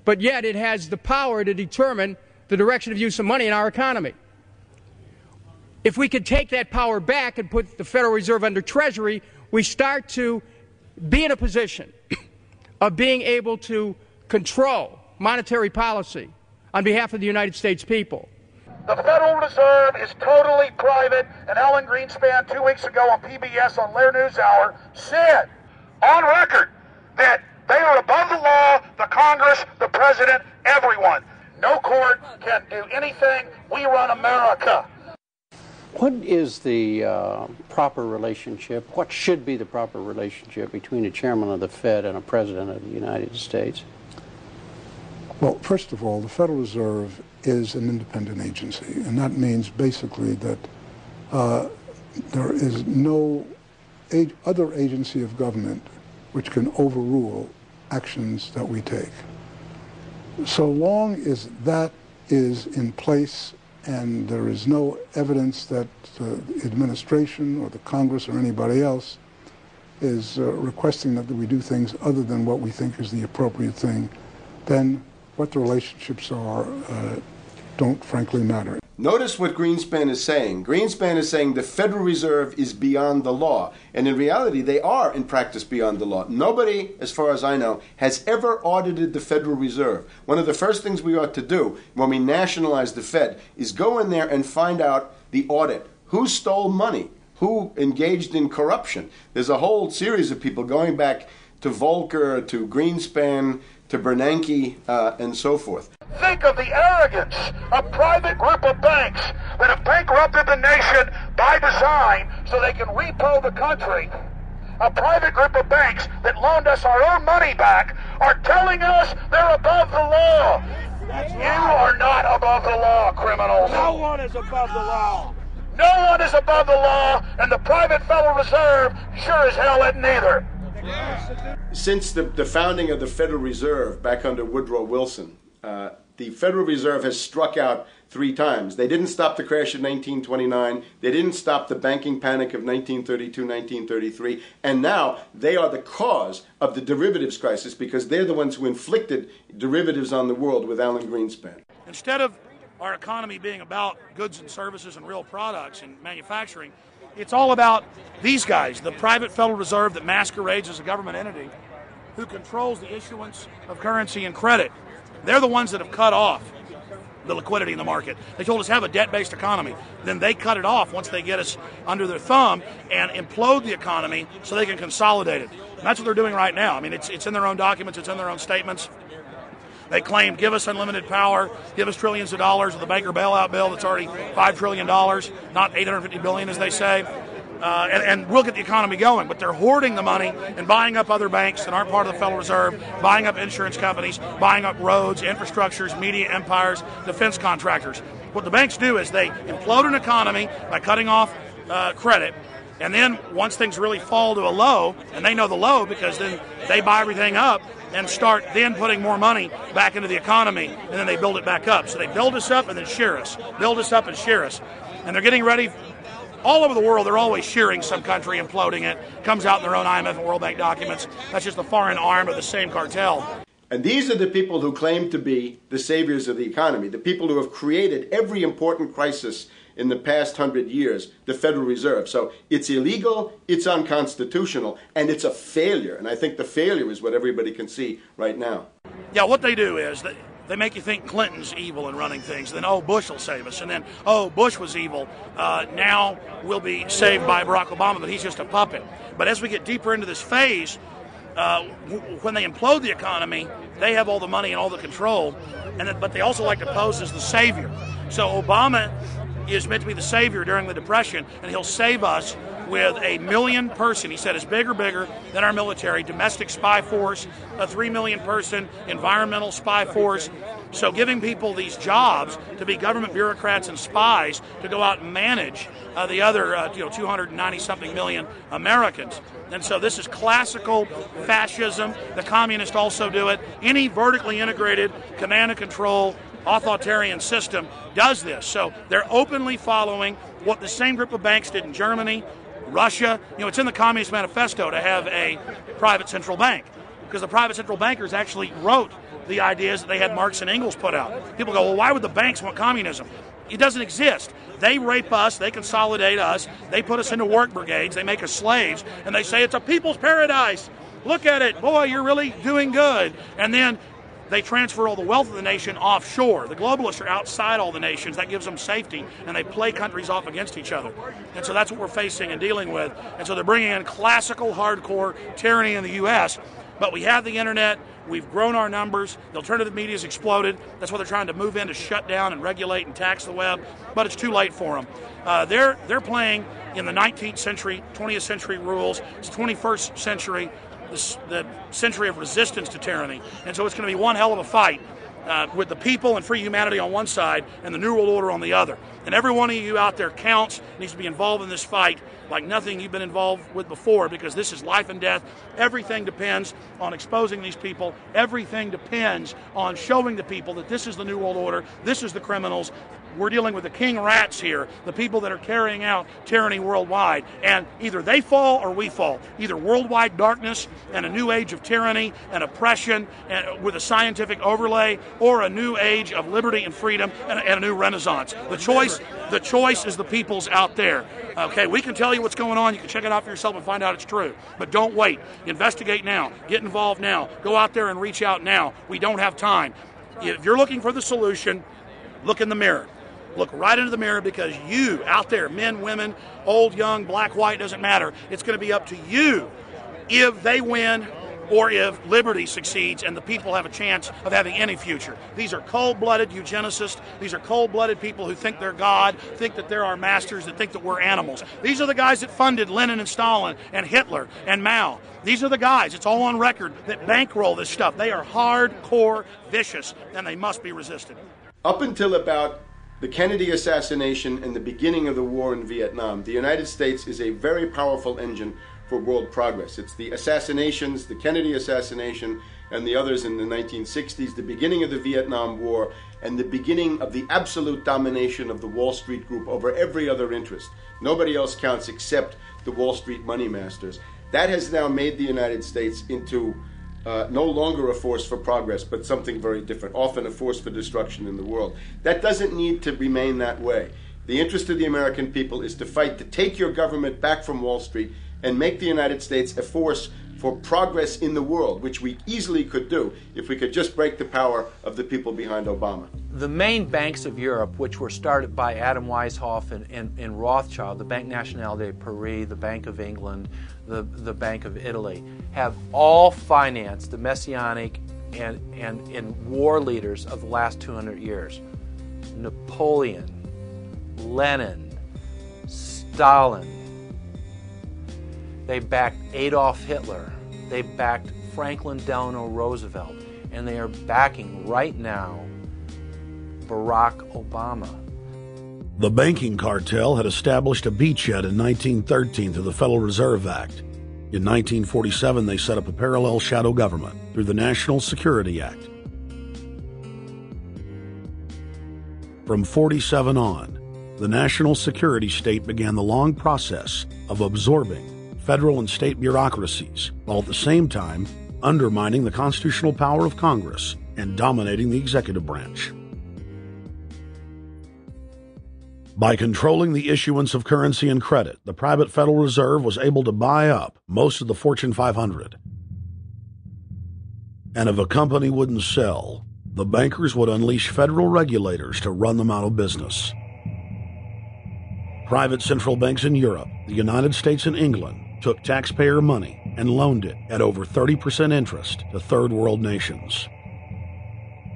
but yet it has the power to determine the direction of use of money in our economy. If we could take that power back and put the Federal Reserve under Treasury, we start to be in a position of being able to control monetary policy on behalf of the United States people. The Federal Reserve is totally private, and Alan Greenspan 2 weeks ago on PBS on Lair NewsHour said on record that they are above the law, the Congress, the President, everyone. No court can do anything. We run America. What is the proper relationship, what should be the proper relationship between a chairman of the Fed and a president of the United States? Well, first of all, the Federal Reserve is an independent agency, and that means basically that there is no other agency of government which can overrule actions that we take. So long as that is in place and there is no evidence that the administration or the Congress or anybody else is requesting that we do things other than what we think is the appropriate thing, then what the relationships are don't frankly matter. Notice what Greenspan is saying. Greenspan is saying the Federal Reserve is beyond the law. And in reality, they are in practice beyond the law. Nobody, as far as I know, has ever audited the Federal Reserve. One of the first things we ought to do when we nationalize the Fed is go in there and find out the audit. Who stole money? Who engaged in corruption? There's a whole series of people going back to Volcker, to Greenspan, to Bernanke, and so forth. Think of the arrogance of private group of banks that have bankrupted the nation by design so they can repo the country. A private group of banks that loaned us our own money back are telling us they're above the law. You are not above the law, criminals. No one is above the law. No one is above the law, and the private Federal Reserve sure as hell isn't either. Since the founding of the Federal Reserve back under Woodrow Wilson, the Federal Reserve has struck out 3 times. They didn't stop the crash of 1929. They didn't stop the banking panic of 1932, 1933. And now they are the cause of the derivatives crisis because they're the ones who inflicted derivatives on the world with Alan Greenspan. Instead of our economy being about goods and services and real products and manufacturing, it's all about these guys, the private Federal Reserve that masquerades as a government entity who controls the issuance of currency and credit. They're the ones that have cut off the liquidity in the market. They told us have a debt-based economy. Then they cut it off once they get us under their thumb and implode the economy so they can consolidate it. And that's what they're doing right now. I mean, it's in their own documents. It's in their own statements. They claim, give us unlimited power, give us trillions of dollars of the banker bailout bill that's already $5 trillion, not $850 billion as they say. And we'll get the economy going. But they're hoarding the money and buying up other banks that aren't part of the Federal Reserve, buying up insurance companies, buying up roads, infrastructures, media empires, defense contractors. What the banks do is they implode an economy by cutting off credit. And then once things really fall to a low, and they know the low because then they buy everything up and start then putting more money back into the economy, and then they build it back up. So they build us up and then shear us, build us up and shear us. And they're getting ready. All over the world, they're always shearing some country, imploding it. Comes out in their own IMF and World Bank documents. That's just the foreign arm of the same cartel. And these are the people who claim to be the saviors of the economy, the people who have created every important crisis in the past 100 years, the Federal Reserve. So it's illegal, it's unconstitutional, and it's a failure. And I think the failure is what everybody can see right now. Yeah, what they do is they make you think Clinton's evil in running things. Then, oh, Bush will save us. And then, oh, Bush was evil. Now we'll be saved by Barack Obama, but he's just a puppet. But as we get deeper into this phase, when they implode the economy, they have all the money and all the control. But they also like to pose as the savior. So Obama is meant to be the savior during the Depression, and he'll save us with 1 million person, he said, is bigger than our military, domestic spy force, a 3 million person environmental spy force. So giving people these jobs to be government bureaucrats and spies to go out and manage the other 290-something million Americans. And so this is classical fascism. The communists also do it. Any vertically integrated command and control authoritarian system does this. So they're openly following what the same group of banks did in Germany, Russia. It's in the Communist Manifesto to have a private central bank, because the private central bankers actually wrote the ideas that they had Marx and Engels put out. People go, well, why would the banks want communism? It doesn't exist. They rape us, they consolidate us, they put us into work brigades, they make us slaves, and they say it's a people's paradise. Look at it, boy, you're really doing good. And then they transfer all the wealth of the nation offshore. The globalists are outside all the nations. That gives them safety, and they play countries off against each other. And so that's what we're facing and dealing with. And so they're bringing in classical, hardcore tyranny in the U.S., but we have the internet. We've grown our numbers. The alternative media has exploded. That's why they're trying to move in to shut down and regulate and tax the web, but it's too late for them. They're playing in the 19th century, 20th century rules. It's 21st century, the century of resistance to tyranny. And so it's going to be one hell of a fight with the people and free humanity on one side and the New World Order on the other. And every one of you out there counts, needs to be involved in this fight like nothing you've been involved with before, because this is life and death. Everything depends on exposing these people. Everything depends on showing the people that this is the New World Order, this is the criminals. We're dealing with the king rats here, the people that are carrying out tyranny worldwide. And either they fall or we fall. Either worldwide darkness and a new age of tyranny and oppression and with a scientific overlay, or a new age of liberty and freedom and a new renaissance. The choice is the people's out there. Okay, we can tell you what's going on. You can check it out for yourself and find out it's true. But don't wait. Investigate now. Get involved now. Go out there and reach out now. We don't have time. If you're looking for the solution, look in the mirror. Look right into the mirror, because you out there, men, women, old, young, black, white, doesn't matter. It's going to be up to you if they win or if liberty succeeds and the people have a chance of having any future. These are cold-blooded eugenicists. These are cold-blooded people who think they're God, think that they're our masters, that think that we're animals. These are the guys that funded Lenin and Stalin and Hitler and Mao. These are the guys, it's all on record, that bankroll this stuff. They are hardcore vicious, and they must be resisted. Up until about the Kennedy assassination and the beginning of the war in Vietnam, the United States is a very powerful engine for world progress. It's the assassinations, the Kennedy assassination, and the others in the 1960s, the beginning of the Vietnam War, and the beginning of the absolute domination of the Wall Street group over every other interest. Nobody else counts except the Wall Street money masters. That has now made the United States into no longer a force for progress, but something very different, often a force for destruction in the world. That doesn't need to remain that way. The interest of the American people is to fight to take your government back from Wall Street and make the United States a force for progress in the world, which we easily could do if we could just break the power of the people behind Obama. The main banks of Europe, which were started by Adam Weishaupt and Rothschild, the Banque Nationale de Paris, the Bank of England, the Bank of Italy, have all financed the messianic and war leaders of the last 200 years. Napoleon, Lenin, Stalin. They backed Adolf Hitler. They backed Franklin Delano Roosevelt. And they are backing right now Barack Obama. The banking cartel had established a beachhead in 1913 through the Federal Reserve Act. In 1947, they set up a parallel shadow government through the National Security Act. From 47 on, the national security state began the long process of absorbing federal and state bureaucracies, while at the same time undermining the constitutional power of Congress and dominating the executive branch. By controlling the issuance of currency and credit, the private Federal Reserve was able to buy up most of the Fortune 500. And if a company wouldn't sell, the bankers would unleash federal regulators to run them out of business. Private central banks in Europe, the United States, and England took taxpayer money and loaned it at over 30% interest to third world nations.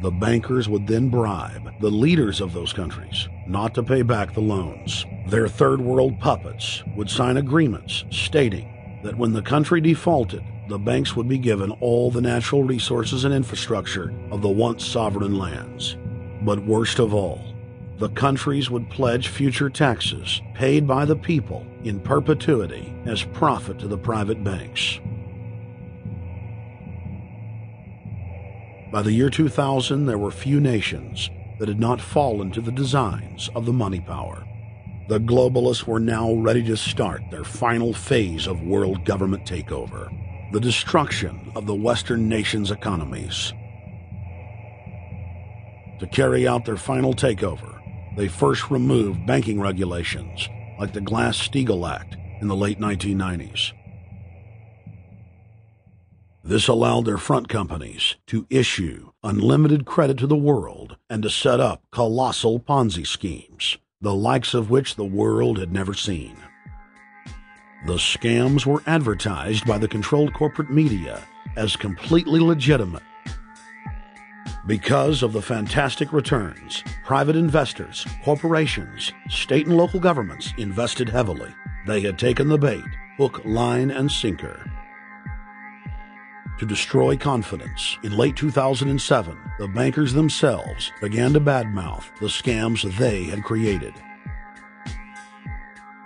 The bankers would then bribe the leaders of those countries not to pay back the loans. Their third world puppets would sign agreements stating that when the country defaulted, the banks would be given all the natural resources and infrastructure of the once sovereign lands. But worst of all, the countries would pledge future taxes paid by the people in perpetuity as profit to the private banks. By the year 2000, there were few nations that had not fallen to the designs of the money power. The globalists were now ready to start their final phase of world government takeover, the destruction of the Western nations' economies. To carry out their final takeover, they first removed banking regulations like the Glass-Steagall Act in the late 1990s. This allowed their front companies to issue unlimited credit to the world and to set up colossal Ponzi schemes, the likes of which the world had never seen. The scams were advertised by the controlled corporate media as completely legitimate. Because of the fantastic returns, private investors, corporations, state and local governments invested heavily. They had taken the bait, hook, line, and sinker. To destroy confidence, in late 2007, the bankers themselves began to badmouth the scams they had created.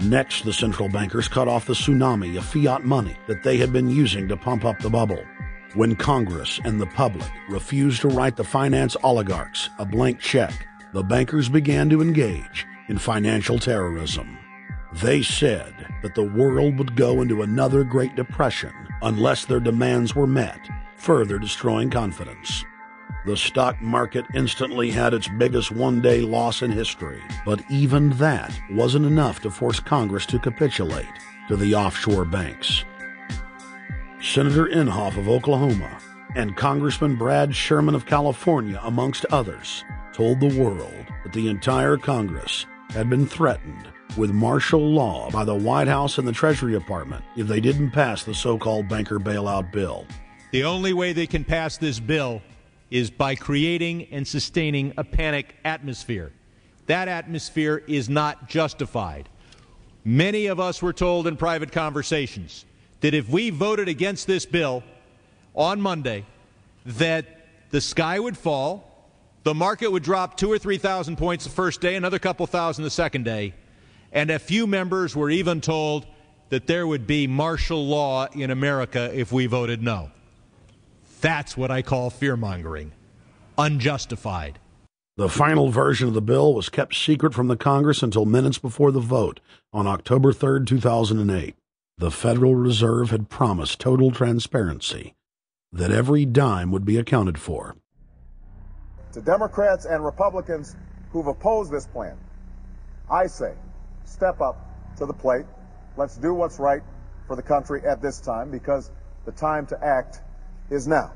Next, the central bankers cut off the tsunami of fiat money that they had been using to pump up the bubble. When Congress and the public refused to write the finance oligarchs a blank check, the bankers began to engage in financial terrorism. They said that the world would go into another Great Depression unless their demands were met, further destroying confidence. The stock market instantly had its biggest one-day loss in history, but even that wasn't enough to force Congress to capitulate to the offshore banks. Senator Inhofe of Oklahoma and Congressman Brad Sherman of California, amongst others, told the world that the entire Congress had been threatened with martial law by the White House and the Treasury Department if they didn't pass the so-called banker bailout bill. The only way they can pass this bill is by creating and sustaining a panic atmosphere. That atmosphere is not justified. Many of us were told in private conversations that if we voted against this bill on Monday, that the sky would fall, the market would drop 2,000 or 3,000 points the first day, another couple thousand the second day, and a few members were even told that there would be martial law in America if we voted no. That's what I call fear-mongering. Unjustified. The final version of the bill was kept secret from the Congress until minutes before the vote on October 3, 2008. The Federal Reserve had promised total transparency, that every dime would be accounted for. To Democrats and Republicans who've opposed this plan, I say, step up to the plate. Let's do what's right for the country at this time, because the time to act is now.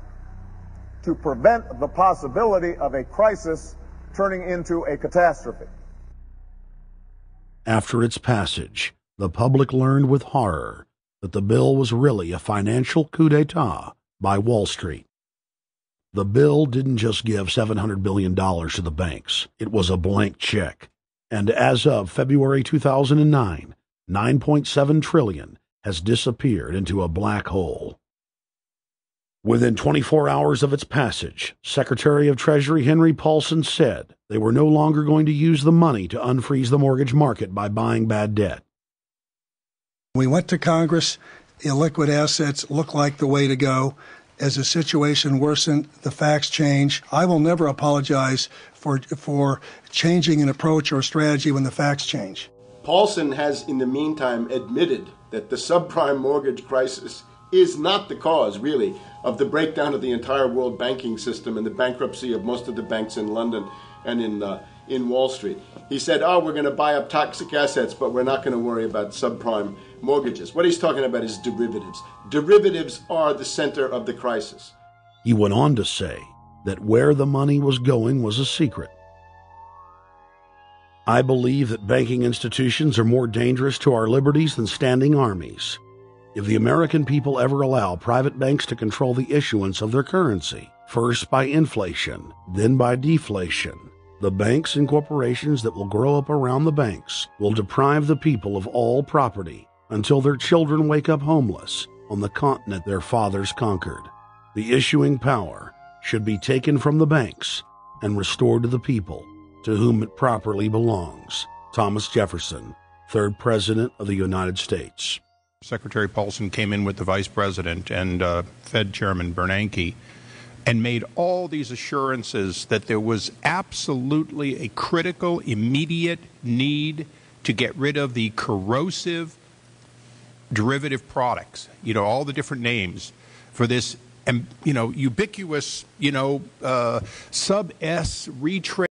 To prevent the possibility of a crisis turning into a catastrophe. After its passage, the public learned with horror that the bill was really a financial coup d'etat by Wall Street. The bill didn't just give $700 billion to the banks. It was a blank check. And as of February 2009, $9.7 trillion has disappeared into a black hole. Within 24 hours of its passage, Secretary of Treasury Henry Paulson said they were no longer going to use the money to unfreeze the mortgage market by buying bad debt. We went to Congress. Illiquid assets look like the way to go. As the situation worsened, the facts change. I will never apologize for changing an approach or strategy when the facts change. Paulson has, in the meantime, admitted that the subprime mortgage crisis is not the cause, really, of the breakdown of the entire world banking system and the bankruptcy of most of the banks in London and in Wall Street. He said, we're going to buy up toxic assets, but we're not going to worry about subprime mortgages. What he's talking about is derivatives. Derivatives are the center of the crisis. He went on to say that where the money was going was a secret. I believe that banking institutions are more dangerous to our liberties than standing armies. If the American people ever allow private banks to control the issuance of their currency, first by inflation, then by deflation, the banks and corporations that will grow up around the banks will deprive the people of all property until their children wake up homeless on the continent their fathers conquered. The issuing power should be taken from the banks and restored to the people, to whom it properly belongs. Thomas Jefferson, 3rd President of the United States. Secretary Paulson came in with the Vice President and Fed Chairman Bernanke and made all these assurances that there was absolutely a critical, immediate need to get rid of the corrosive derivative products, all the different names for this ubiquitous, sub S retrade.